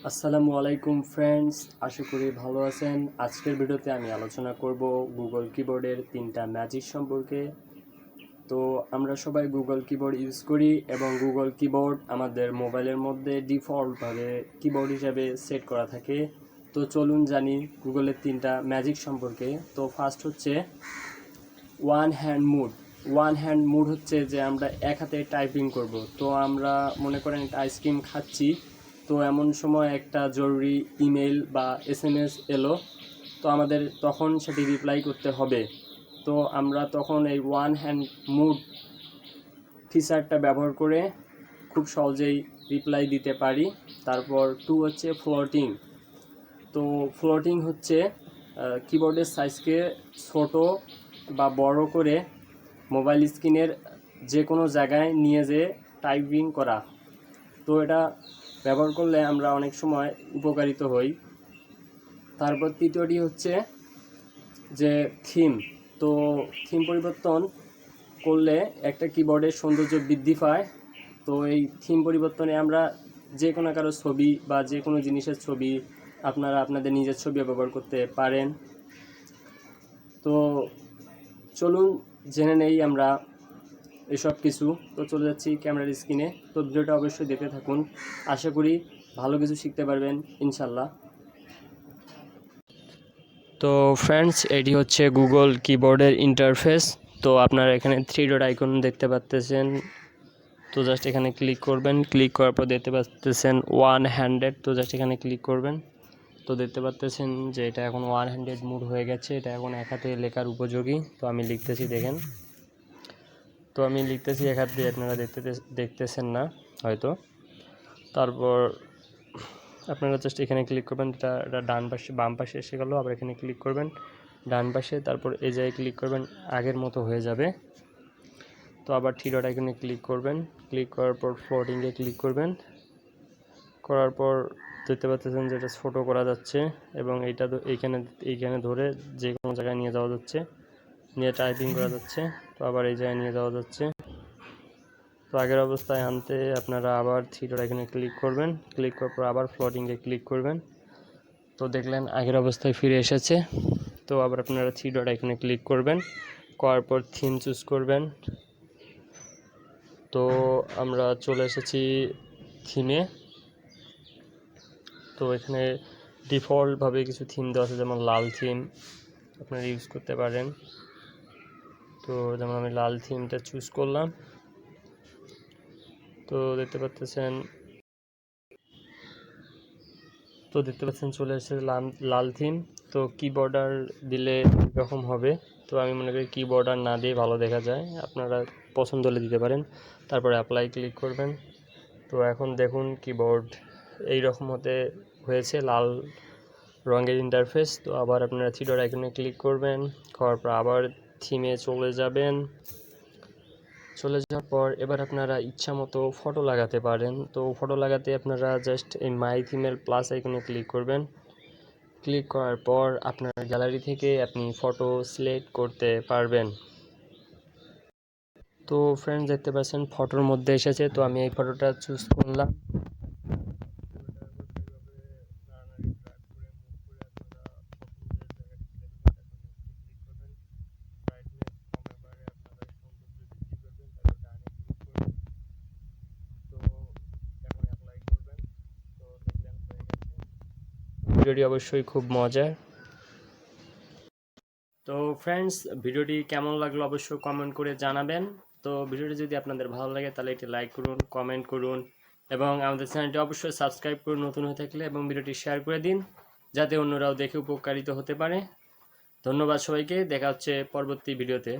আসসালামু আলাইকুম ফ্রেন্ডস, আশা করি ভালো আছেন। আজকের ভিডিওতে আমি আলোচনা করব গুগল কিবোর্ডের 3টা ম্যাজিক সম্পর্কে। তো আমরা সবাই গুগল কিবোর্ড ইউজ করি এবং গুগল কিবোর্ড আমাদের মোবাইলের মধ্যে ডিফল্টভাবে কিবোর্ড হিসাবে সেট করা থাকে। তো চলুন জানি গুগলের 3টা ম্যাজিক সম্পর্কে। তো ফার্স্ট হচ্ছে ওয়ান হ্যান্ড মুড হচ্ছে যে আমরা এক হাতে টাইপিং করব। তো আমরা মনে করেন একটা আইসক্রিম খাচ্ছি, তো এমন সময় একটা জরুরি ইমেল বা SMS এলো, তো আমাদের তখন সেটি রিপ্লাই করতে হবে। তো আমরা তখন এই ওয়ান হ্যান্ড মুড ফিচারটা ব্যবহার করে খুব সহজেই রিপ্লাই দিতে পারি। তারপর 2 হচ্ছে ফ্লোটিং। তো ফ্লোটিং হচ্ছে কিবোর্ডের সাইজকে ছোট বা বড় করে মোবাইল স্ক্রিনের যে কোনো জায়গায় নিয়ে যেয়ে টাইপিং করা। তো এটা ব্যবহার করলে আমরা অনেক সময় উপকারিত হই। তারপর তৃতীয়টি হচ্ছে যে থিম। তো থিম পরিবর্তন করলে একটা কিবোর্ডের সৌন্দর্য বৃদ্ধি পায়। তো এই থিম পরিবর্তনে আমরা যে কোনো কারো ছবি বা যে কোনো জিনিসের ছবি আপনারা আপনাদের নিজের ছবি ব্যবহার করতে পারেন। তো চলুন জেনে নেই আমরা এসব কিছু। তো চলে যাচ্ছি ক্যামেরার স্ক্রিনে। তো ভিডিওটা অবশ্যই দেখতে থাকুন, আশা করি ভালো কিছু শিখতে পারবেন ইনশাল্লাহ। তো ফ্রেন্ডস, এটি হচ্ছে গুগল কিবোর্ডের ইন্টারফেস। তো আপনারা এখানে 3 ডট আইকন দেখতে পাচ্ছেন। তো জাস্ট এখানে ক্লিক করবেন। ক্লিক করার পর দেখতে পাচ্ছেন ওয়ান হ্যান্ডেড। তো জাস্ট এখানে ক্লিক করবেন। তো দেখতে পাচ্ছেন যে এটা এখন ওয়ান হ্যান্ডেড মুড হয়ে গেছে, এটা এখন এক হাতে লেখার উপযোগী। তো আমি লিখতেছি, দেখেন। তো আমি লিখতেছি এক হাত দিয়ে, আপনারা দেখতেছেন না হয়তো। তারপর আপনারা জাস্ট এখানে ক্লিক করবেন। এটা ডান পাশে বাম পাশে এসে গেল। আবার এখানে ক্লিক করবেন ডান পাশে, তারপর এই জায়গায় ক্লিক করবেন, আগের মতো হয়ে যাবে। তো আবার 3 ডট আইকনে ক্লিক করবেন। ক্লিক করার পর ফ্লোটিংয়ে ক্লিক করবেন। করার পর দেখতে পাচ্ছেন যে এটা ছোটো করা যাচ্ছে এবং এইটা এইখানে ধরে যে কোনো জায়গায় নিয়ে যাওয়া যাচ্ছে, নিয়ে টাইপিং করা যাচ্ছে। তো আবার এই জায়গায় নিয়ে যাওয়া যাচ্ছে। তো আগের অবস্থায় আনতে আপনারা আবার 3 ডট আইকনে ক্লিক করবেন। ক্লিক করার পর আবার ফ্লোটিংয়ে ক্লিক করবেন। তো দেখলেন আগের অবস্থায় ফিরে এসেছে। তো আবার আপনারা 3 ডট আইকনে ক্লিক করবেন। করার পর থিম চুজ করবেন। তো আমরা চলে এসেছি থিমে। তো এখানে ডিফল্টভাবে কিছু থিম দেওয়া আছে, যেমন লাল থিম আপনারা ইউজ করতে পারেন। তো যেমন আমি লাল থিমটা চুজ করলাম। তো দেখতে পাচ্ছেন চলে এসেছে লাল থিম। তো কি বর্ডার দিলে এরকম হবে। তো আমি মনে করি কি বর্ডার না দিয়ে ভালো দেখা যায়, আপনারা পছন্দ হলে দিতে পারেন। তারপরে অ্যাপ্লাই ক্লিক করবেন। তো এখন দেখুন কিবোর্ড এইরকম হয়েছে, লাল রঙের ইন্টারফেস। তো আবার আপনারা 3 ডট আইকনে ক্লিক করবেন। করার পর আবার থিমে চলে যাবেন। চলে যাওয়ার পর এবার আপনারা ইচ্ছা মতো ফটো লাগাতে পারেন। তো ফটো লাগাতে আপনারা জাস্ট এই মাই থিমের প্লাস আইকনে ক্লিক করবেন। ক্লিক করার পর আপনার গ্যালারি থেকে আপনি ফটো সিলেক্ট করতে পারবেন। তো ফ্রেন্ডস, দেখতে পাচ্ছেন ফটোর মধ্যে এসেছে। তো আমি এই ফটোটা চুজ করলাম। ভিডিওটি অবশ্যই খুব মজার। তো ফ্রেন্ডস, ভিডিওটি কেমন লাগলো অবশ্যই কমেন্ট করে জানাবেন। তো ভিডিওটি যদি আপনাদের ভালো লাগে তাহলে এটি লাইক করুন, কমেন্ট করুন এবং আমাদের চ্যানেলটি অবশ্যই সাবস্ক্রাইব করুন নতুন হয়ে থাকলে, এবং ভিডিওটি শেয়ার করে দিন যাতে অন্যরাও দেখে উপকারিত হতে পারে। ধন্যবাদ সবাইকে, দেখা হচ্ছে পরবর্তী ভিডিওতে।